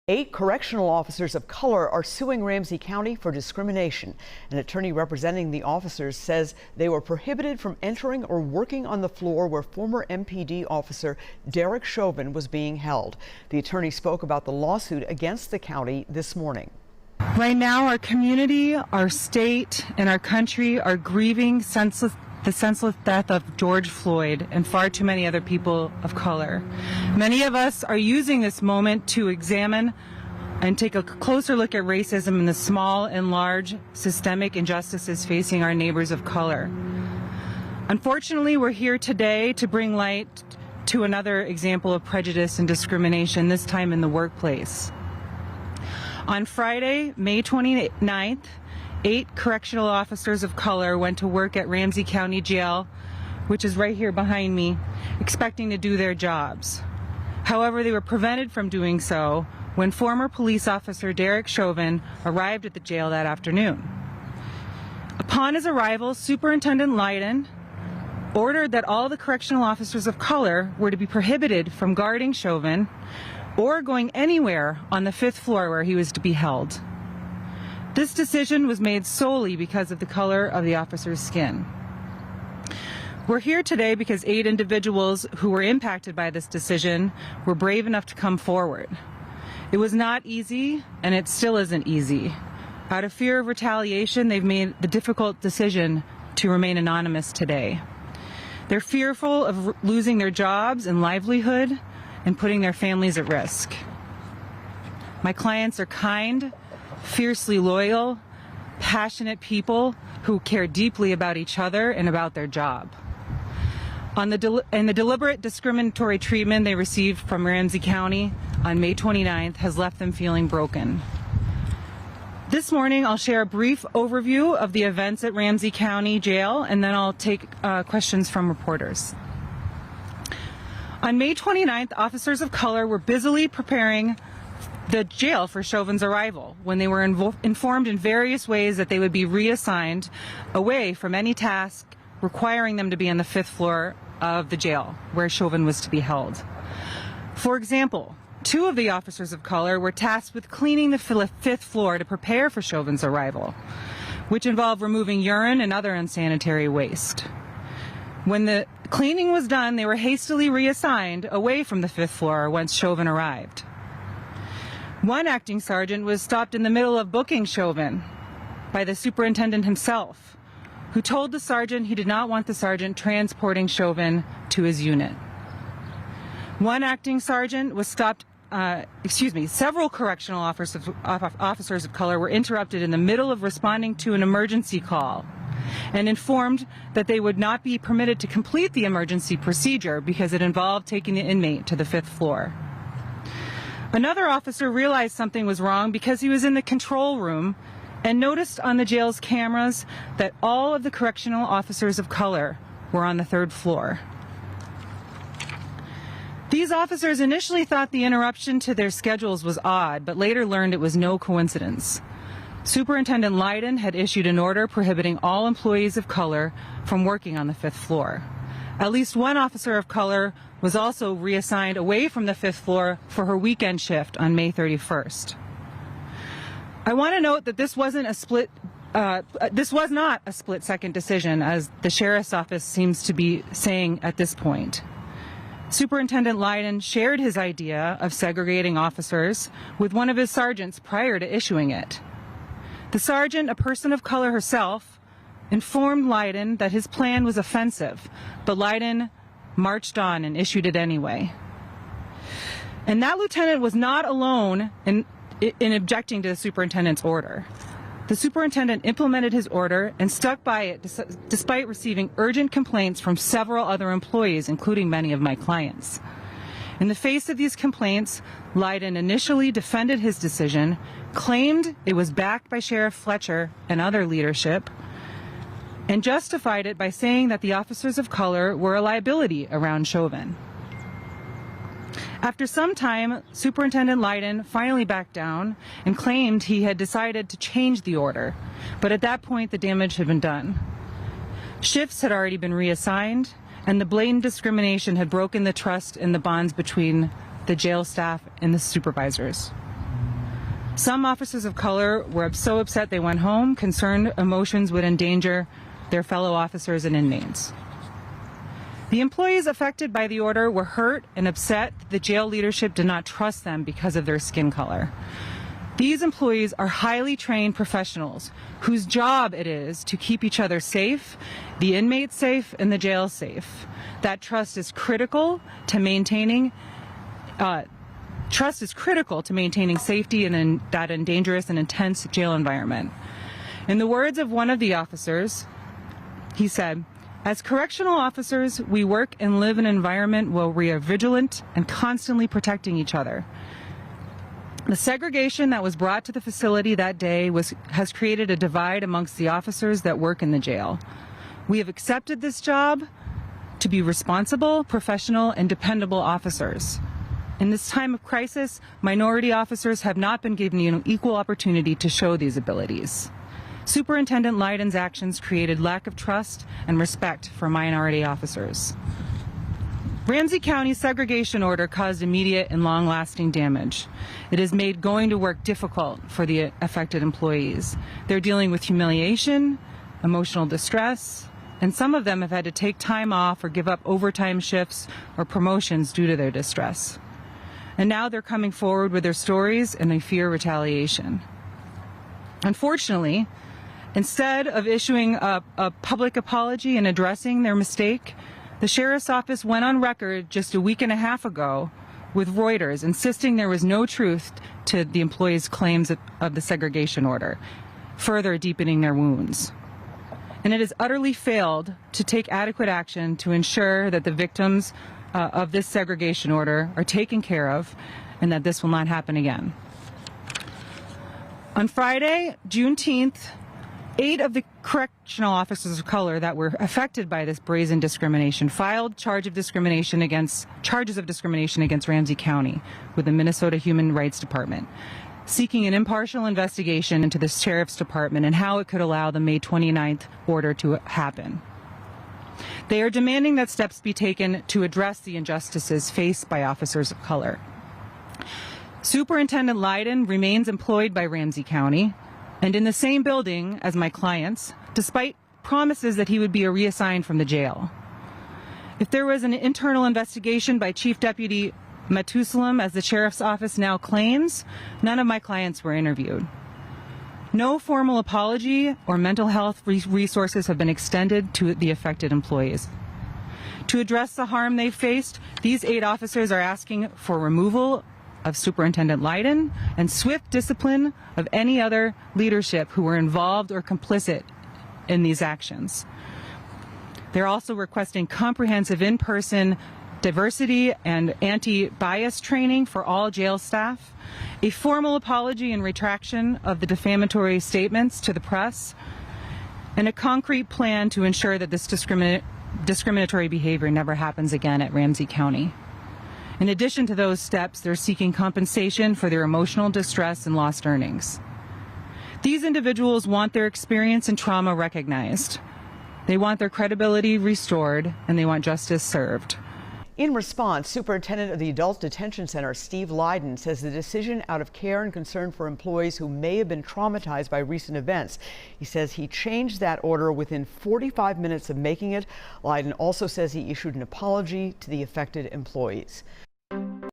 8 correctional officers of color are suing Ramsey County for discrimination. An attorney representing the officers says they were prohibited from entering or working on the floor where former MPD officer Derek Chauvin was being held. The attorney spoke about the lawsuit against the county this morning. Right now, our community, our state, and our country are grieving the senseless death of George Floyd and far too many other people of color. Many of us are using this moment to examine and take a closer look at racism and the small and large systemic injustices facing our neighbors of color. Unfortunately, we're here today to bring light to another example of prejudice and discrimination, this time in the workplace. On Friday, May 29th, 8 correctional officers of color went to work at Ramsey County Jail, which is right here behind me, expecting to do their jobs. However, they were prevented from doing so when former police officer Derek Chauvin arrived at the jail that afternoon. Upon his arrival, Superintendent Leiden ordered that all the correctional officers of color were to be prohibited from guarding Chauvin or going anywhere on the 5th floor where he was to be held. This decision was made solely because of the color of the officer's skin. We're here today because 8 individuals who were impacted by this decision were brave enough to come forward. It was not easy, and it still isn't easy. Out of fear of retaliation, they've made the difficult decision to remain anonymous today. They're fearful of losing their jobs and livelihood and putting their families at risk. My clients are kind, fiercely loyal, passionate people who care deeply about each other and about their job. And the deliberate discriminatory treatment they received from Ramsey County on May 29th has left them feeling broken. This morning, I'll share a brief overview of the events at Ramsey County Jail, and then I'll take questions from reporters. On May 29th, officers of color were busily preparing the jail for Chauvin's arrival when they were informed in various ways that they would be reassigned away from any task requiring them to be on the 5th floor of the jail where Chauvin was to be held. For example, 2 of the officers of color were tasked with cleaning the 5th floor to prepare for Chauvin's arrival, which involved removing urine and other unsanitary waste. When the cleaning was done, they were hastily reassigned away from the 5th floor once Chauvin arrived. One acting sergeant was stopped in the middle of booking Chauvin by the superintendent himself, who told the sergeant he did not want the sergeant transporting Chauvin to his unit. One acting sergeant was stopped, several correctional officers of color were interrupted in the middle of responding to an emergency call and informed that they would not be permitted to complete the emergency procedure because it involved taking the inmate to the 5th floor. Another officer realized something was wrong because he was in the control room and noticed on the jail's cameras that all of the correctional officers of color were on the 3rd floor. These officers initially thought the interruption to their schedules was odd, but later learned it was no coincidence. Superintendent Leiden had issued an order prohibiting all employees of color from working on the 5th floor. At least one officer of color was also reassigned away from the 5th floor for her weekend shift on May 31st. I want to note that this was not a split-second decision, as the sheriff's office seems to be saying at this point. Superintendent Leiden shared his idea of segregating officers with one of his sergeants prior to issuing it. The sergeant, a person of color herself, informed Leiden that his plan was offensive, but Leiden marched on and issued it anyway. And that lieutenant was not alone in objecting to the superintendent's order. The superintendent implemented his order and stuck by it despite receiving urgent complaints from several other employees, including many of my clients. In the face of these complaints, Leiden initially defended his decision, claimed it was backed by Sheriff Fletcher and other leadership, and justified it by saying that the officers of color were a liability around Chauvin. After some time, Superintendent Leiden finally backed down and claimed he had decided to change the order, but at that point the damage had been done. Shifts had already been reassigned, and the blatant discrimination had broken the trust and the bonds between the jail staff and the supervisors. Some officers of color were so upset they went home, concerned emotions would endanger their fellow officers and inmates. The employees affected by the order were hurt and upset that the jail leadership did not trust them because of their skin color. These employees are highly trained professionals whose job it is to keep each other safe, the inmates safe, and the jail safe. That trust is critical to maintaining safety in that dangerous and intense jail environment. In the words of one of the officers, he said, "As correctional officers, we work and live in an environment where we are vigilant and constantly protecting each other. The segregation that was brought to the facility that day has created a divide amongst the officers that work in the jail. We have accepted this job to be responsible, professional, and dependable officers. In this time of crisis, minority officers have not been given an equal opportunity to show these abilities. Superintendent Leiden's actions created lack of trust and respect for minority officers." Ramsey County's segregation order caused immediate and long-lasting damage. It has made going to work difficult for the affected employees. They're dealing with humiliation, emotional distress, and some of them have had to take time off or give up overtime shifts or promotions due to their distress. And now they're coming forward with their stories and they fear retaliation. Unfortunately, instead of issuing a public apology and addressing their mistake, the Sheriff's Office went on record just a week and a half ago with Reuters insisting there was no truth to the employees' claims of the segregation order, further deepening their wounds. And it has utterly failed to take adequate action to ensure that the victims of this segregation order are taken care of and that this will not happen again. On Friday, Juneteenth, 8 of the correctional officers of color that were affected by this brazen discrimination filed charges of discrimination against Ramsey County with the Minnesota Human Rights Department, seeking an impartial investigation into the Sheriff's Department and how it could allow the May 29th order to happen. They are demanding that steps be taken to address the injustices faced by officers of color. Superintendent Leiden remains employed by Ramsey County and in the same building as my clients, despite promises that he would be reassigned from the jail. If there was an internal investigation by Chief Deputy Matusalem, as the Sheriff's Office now claims, none of my clients were interviewed. No formal apology or mental health resources have been extended to the affected employees. To address the harm they faced, these 8 officers are asking for removal of Superintendent Leiden and swift discipline of any other leadership who were involved or complicit in these actions. They're also requesting comprehensive in-person diversity and anti-bias training for all jail staff, a formal apology and retraction of the defamatory statements to the press, and a concrete plan to ensure that this discriminatory behavior never happens again at Ramsey County. In addition to those steps, they're seeking compensation for their emotional distress and lost earnings. These individuals want their experience and trauma recognized. They want their credibility restored, and they want justice served. In response, Superintendent of the Adult Detention Center, Steve Leiden, says the decision out of care and concern for employees who may have been traumatized by recent events. He says he changed that order within 45 minutes of making it. Leiden also says he issued an apology to the affected employees.